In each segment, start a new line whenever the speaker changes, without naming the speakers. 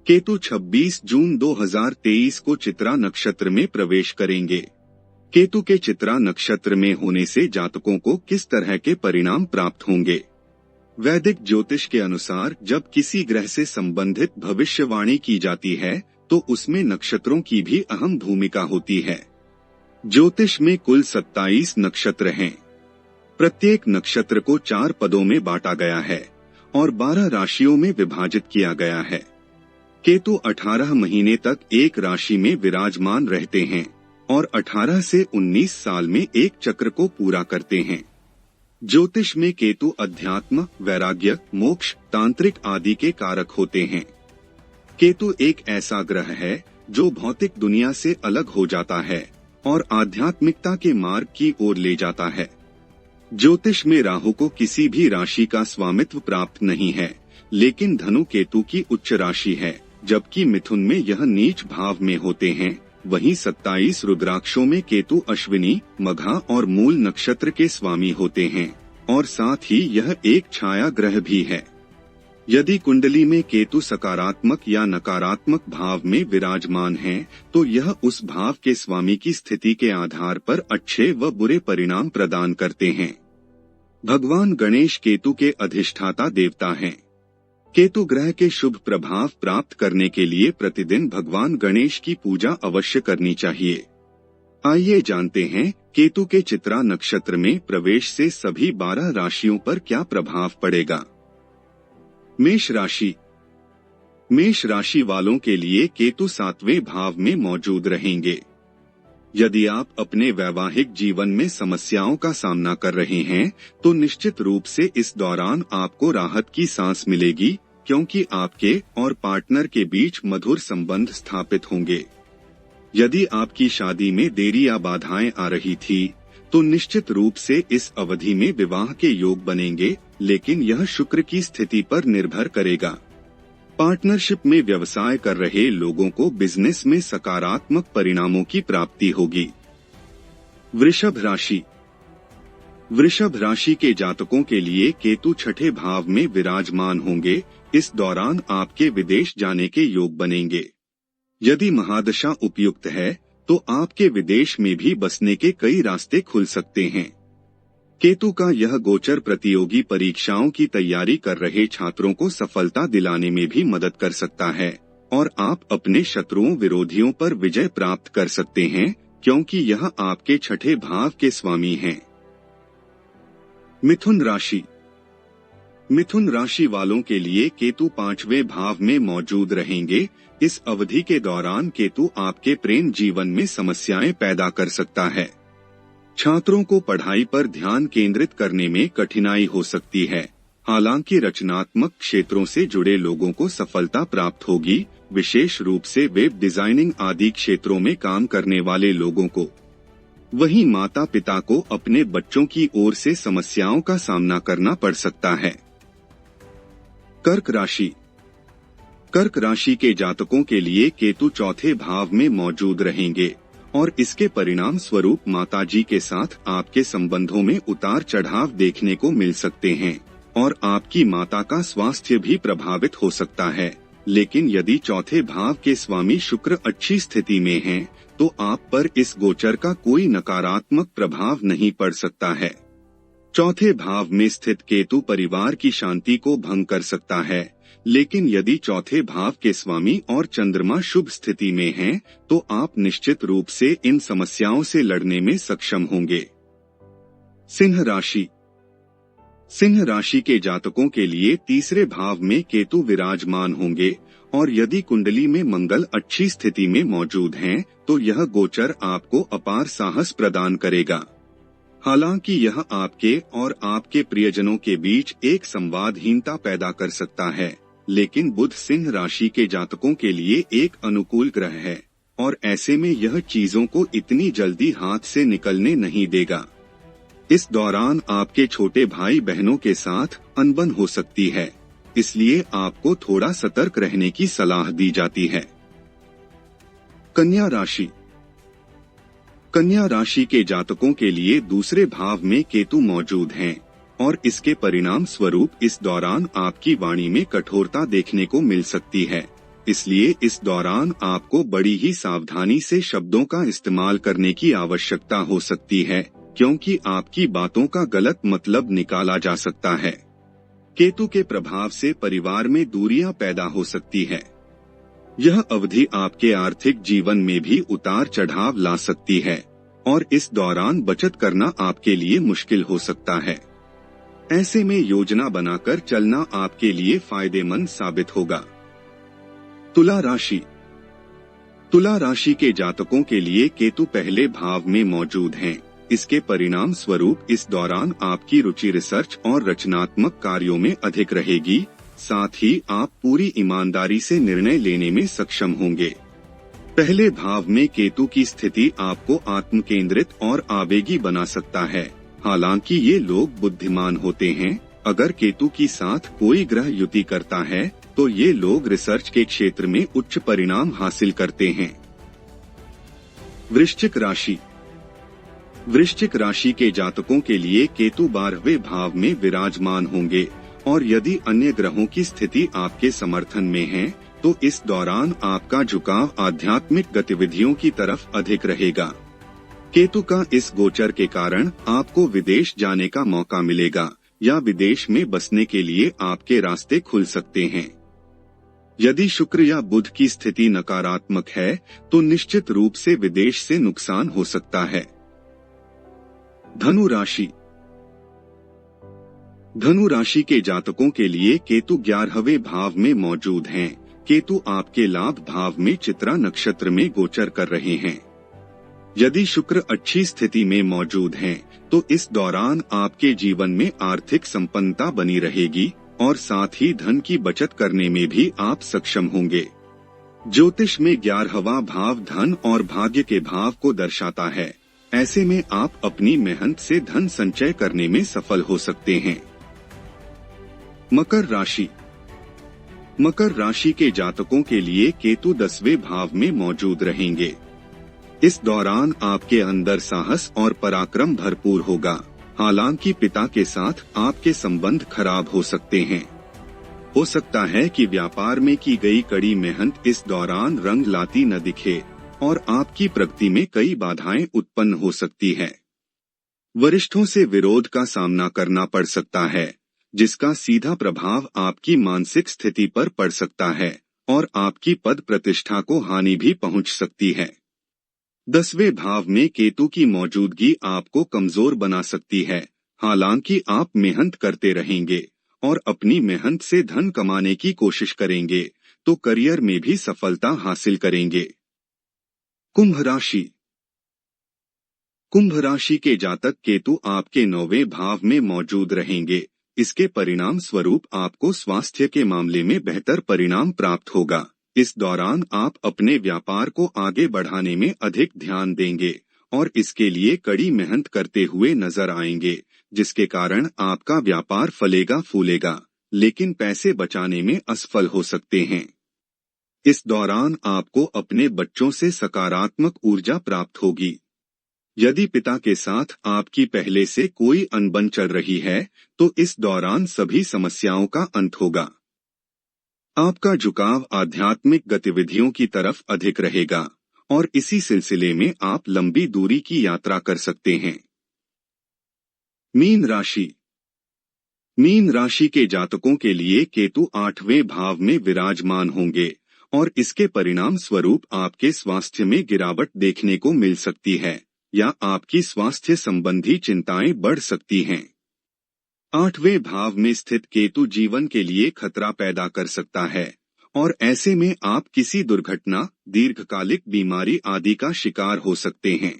केतु 26 जून 2023 को चित्रा नक्षत्र में प्रवेश करेंगे। केतु के चित्रा नक्षत्र में होने से जातकों को किस तरह के परिणाम प्राप्त होंगे? वैदिक ज्योतिष के अनुसार जब किसी ग्रह से संबंधित भविष्यवाणी की जाती है तो उसमें नक्षत्रों की भी अहम भूमिका होती है। ज्योतिष में कुल 27 नक्षत्र हैं। प्रत्येक नक्षत्र को 4 पदों में बांटा गया है और 12 राशियों में विभाजित किया गया है। केतु 18 महीने तक एक राशि में विराजमान रहते हैं और 18 से 19 साल में एक चक्र को पूरा करते हैं। ज्योतिष में केतु अध्यात्म, वैराग्य, मोक्ष, तांत्रिक आदि के कारक होते हैं। केतु एक ऐसा ग्रह है जो भौतिक दुनिया से अलग हो जाता है और आध्यात्मिकता के मार्ग की ओर ले जाता है। ज्योतिष में राहु को किसी भी राशि का स्वामित्व प्राप्त नहीं है, लेकिन धनु केतु की उच्च राशि है, जबकि मिथुन में यह नीच भाव में होते हैं। वहीं 27 रुद्राक्षों में केतु अश्विनी, मघा और मूल नक्षत्र के स्वामी होते हैं और साथ ही यह एक छाया ग्रह भी है। यदि कुंडली में केतु सकारात्मक या नकारात्मक भाव में विराजमान है तो यह उस भाव के स्वामी की स्थिति के आधार पर अच्छे व बुरे परिणाम प्रदान करते हैं। भगवान गणेश केतु के अधिष्ठाता देवता हैं। केतु ग्रह के शुभ प्रभाव प्राप्त करने के लिए प्रतिदिन भगवान गणेश की पूजा अवश्य करनी चाहिए। आइए जानते हैं केतु के चित्रा नक्षत्र में प्रवेश से सभी 12 राशियों पर क्या प्रभाव पड़ेगा। मेष राशि। मेष राशि वालों के लिए केतु 7वें भाव में मौजूद रहेंगे। यदि आप अपने वैवाहिक जीवन में समस्याओं का सामना कर रहे हैं तो निश्चित रूप से इस दौरान आपको राहत की सांस मिलेगी, क्योंकि आपके और पार्टनर के बीच मधुर संबंध स्थापित होंगे। यदि आपकी शादी में देरी या बाधाएं आ रही थी तो निश्चित रूप से इस अवधि में विवाह के योग बनेंगे, लेकिन यह शुक्र की स्थिति पर निर्भर करेगा। पार्टनरशिप में व्यवसाय कर रहे लोगों को बिजनेस में सकारात्मक परिणामों की प्राप्ति होगी। वृषभ राशि। वृषभ राशि के जातकों के लिए केतु 6ठे भाव में विराजमान होंगे। इस दौरान आपके विदेश जाने के योग बनेंगे। यदि महादशा उपयुक्त है तो आपके विदेश में भी बसने के कई रास्ते खुल सकते हैं। केतु का यह गोचर प्रतियोगी परीक्षाओं की तैयारी कर रहे छात्रों को सफलता दिलाने में भी मदद कर सकता है और आप अपने शत्रुओं विरोधियों पर विजय प्राप्त कर सकते हैं, क्योंकि यह आपके 6ठे भाव के स्वामी हैं। मिथुन राशि। मिथुन राशि वालों के लिए केतु 5वें भाव में मौजूद रहेंगे। इस अवधि के दौरान केतु आपके प्रेम जीवन में समस्याएं पैदा कर सकता है। छात्रों को पढ़ाई पर ध्यान केंद्रित करने में कठिनाई हो सकती है। हालांकि रचनात्मक क्षेत्रों से जुड़े लोगों को सफलता प्राप्त होगी, विशेष रूप से वेब डिजाइनिंग आदि क्षेत्रों में काम करने वाले लोगों को। वहीं माता पिता को अपने बच्चों की ओर से समस्याओं का सामना करना पड़ सकता है। कर्क राशि। कर्क राशि के जातकों के लिए केतु 4थे भाव में मौजूद रहेंगे और इसके परिणाम स्वरूप माताजी के साथ आपके संबंधों में उतार चढ़ाव देखने को मिल सकते हैं और आपकी माता का स्वास्थ्य भी प्रभावित हो सकता है। लेकिन यदि 4थे भाव के स्वामी शुक्र अच्छी स्थिति में हैं, तो आप पर इस गोचर का कोई नकारात्मक प्रभाव नहीं पड़ सकता है। 4थे भाव में स्थित केतु परिवार की शांति को भंग कर सकता है, लेकिन यदि 4थे भाव के स्वामी और चंद्रमा शुभ स्थिति में हैं, तो आप निश्चित रूप से इन समस्याओं से लड़ने में सक्षम होंगे। सिंह राशि। सिंह राशि के जातकों के लिए 3रे भाव में केतु विराजमान होंगे और यदि कुंडली में मंगल अच्छी स्थिति में मौजूद हैं, तो यह गोचर आपको अपार साहस प्रदान करेगा। हालांकि यह आपके और आपके प्रियजनों के बीच एक संवादहीनता पैदा कर सकता है, लेकिन बुध सिंह राशि के जातकों के लिए एक अनुकूल ग्रह है और ऐसे में यह चीजों को इतनी जल्दी हाथ से निकलने नहीं देगा। इस दौरान आपके छोटे भाई बहनों के साथ अनबन हो सकती है, इसलिए आपको थोड़ा सतर्क रहने की सलाह दी जाती है। कन्या राशि। कन्या राशि के जातकों के लिए 2रे भाव में केतु मौजूद हैं और इसके परिणाम स्वरूप इस दौरान आपकी वाणी में कठोरता देखने को मिल सकती है। इसलिए इस दौरान आपको बड़ी ही सावधानी से शब्दों का इस्तेमाल करने की आवश्यकता हो सकती है, क्योंकि आपकी बातों का गलत मतलब निकाला जा सकता है। केतु के प्रभाव से परिवार में दूरियां पैदा हो सकती है। यह अवधि आपके आर्थिक जीवन में भी उतार चढ़ाव ला सकती है और इस दौरान बचत करना आपके लिए मुश्किल हो सकता है। ऐसे में योजना बनाकर चलना आपके लिए फायदेमंद साबित होगा। तुला राशि। तुला राशि के जातकों के लिए केतु पहले भाव में मौजूद हैं। इसके परिणाम स्वरूप इस दौरान आपकी रुचि रिसर्च और रचनात्मक कार्यों में अधिक रहेगी। साथ ही आप पूरी ईमानदारी से निर्णय लेने में सक्षम होंगे। पहले भाव में केतु की स्थिति आपको आत्मकेंद्रित और आवेगी बना सकता है। हालांकि ये लोग बुद्धिमान होते हैं। अगर केतु की साथ कोई ग्रह युति करता है तो ये लोग रिसर्च के क्षेत्र में उच्च परिणाम हासिल करते हैं। वृश्चिक राशि। वृश्चिक राशि के जातकों के लिए केतु 12वें भाव में विराजमान होंगे और यदि अन्य ग्रहों की स्थिति आपके समर्थन में है तो इस दौरान आपका झुकाव आध्यात्मिक गतिविधियों की तरफ अधिक रहेगा। केतु का इस गोचर के कारण आपको विदेश जाने का मौका मिलेगा या विदेश में बसने के लिए आपके रास्ते खुल सकते हैं। यदि शुक्र या बुध की स्थिति नकारात्मक है तो निश्चित रूप से विदेश से नुकसान हो सकता है। धनु राशि। धनु राशि के जातकों के लिए केतु 11वें भाव में मौजूद हैं। केतु आपके लाभ भाव में चित्रा नक्षत्र में गोचर कर रहे हैं। यदि शुक्र अच्छी स्थिति में मौजूद हैं, तो इस दौरान आपके जीवन में आर्थिक संपन्नता बनी रहेगी और साथ ही धन की बचत करने में भी आप सक्षम होंगे। ज्योतिष में 11वां भाव धन और भाग्य के भाव को दर्शाता है। ऐसे में आप अपनी मेहनत से धन संचय करने में सफल हो सकते हैं। मकर राशि। मकर राशि के जातकों के लिए केतु 10वें भाव में मौजूद रहेंगे। इस दौरान आपके अंदर साहस और पराक्रम भरपूर होगा। हालांकि पिता के साथ आपके संबंध खराब हो सकते हैं। हो सकता है कि व्यापार में की गई कड़ी मेहनत इस दौरान रंग लाती न दिखे और आपकी प्रगति में कई बाधाएं उत्पन्न हो सकती है। वरिष्ठों से विरोध का सामना करना पड़ सकता है, जिसका सीधा प्रभाव आपकी मानसिक स्थिति पर पड़ सकता है और आपकी पद प्रतिष्ठा को हानि भी पहुंच सकती है। 10वें भाव में केतु की मौजूदगी आपको कमजोर बना सकती है। हालांकि आप मेहनत करते रहेंगे और अपनी मेहनत से धन कमाने की कोशिश करेंगे तो करियर में भी सफलता हासिल करेंगे। कुंभ राशि। कुंभ राशि के जातक केतु आपके 9वें भाव में मौजूद रहेंगे। इसके परिणाम स्वरूप आपको स्वास्थ्य के मामले में बेहतर परिणाम प्राप्त होगा। इस दौरान आप अपने व्यापार को आगे बढ़ाने में अधिक ध्यान देंगे और इसके लिए कड़ी मेहनत करते हुए नजर आएंगे, जिसके कारण आपका व्यापार फलेगा फूलेगा, लेकिन पैसे बचाने में असफल हो सकते हैं। इस दौरान आपको अपने बच्चों से सकारात्मक ऊर्जा प्राप्त होगी। यदि पिता के साथ आपकी पहले से कोई अनबन चल रही है तो इस दौरान सभी समस्याओं का अंत होगा। आपका झुकाव आध्यात्मिक गतिविधियों की तरफ अधिक रहेगा और इसी सिलसिले में आप लंबी दूरी की यात्रा कर सकते हैं। मीन राशि। मीन राशि के जातकों के लिए केतु 8वें भाव में विराजमान होंगे और इसके परिणाम स्वरूप आपके स्वास्थ्य में गिरावट देखने को मिल सकती है या आपकी स्वास्थ्य संबंधी चिंताएं बढ़ सकती हैं। 8वें भाव में स्थित केतु जीवन के लिए खतरा पैदा कर सकता है और ऐसे में आप किसी दुर्घटना, दीर्घकालिक बीमारी आदि का शिकार हो सकते हैं।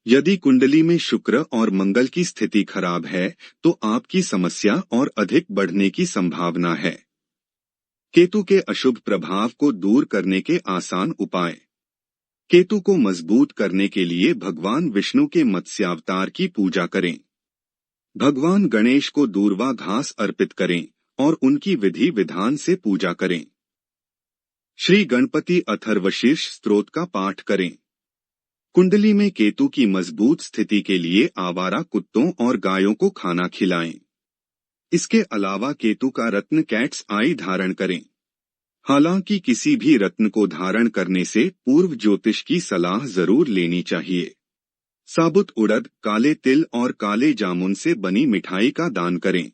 यदि कुंडली में शुक्र और मंगल की स्थिति खराब है तो आपकी समस्या और अधिक बढ़ने की संभावना है। केतु के अशुभ प्रभाव को दूर करने के आसान उपाय। केतु को मजबूत करने के लिए भगवान विष्णु के मत्स्यावतार की पूजा करें। भगवान गणेश को दूर्वा घास अर्पित करें और उनकी विधि विधान से पूजा करें। श्री गणपति अथर्वशीर्ष स्तोत्र का पाठ करें। कुंडली में केतु की मजबूत स्थिति के लिए आवारा कुत्तों और गायों को खाना खिलाएं। इसके अलावा केतु का रत्न कैट्स आई धारण करें। हालांकि किसी भी रत्न को धारण करने से पूर्व ज्योतिष की सलाह जरूर लेनी चाहिए। साबुत उड़द, काले तिल और काले जामुन से बनी मिठाई का दान करें।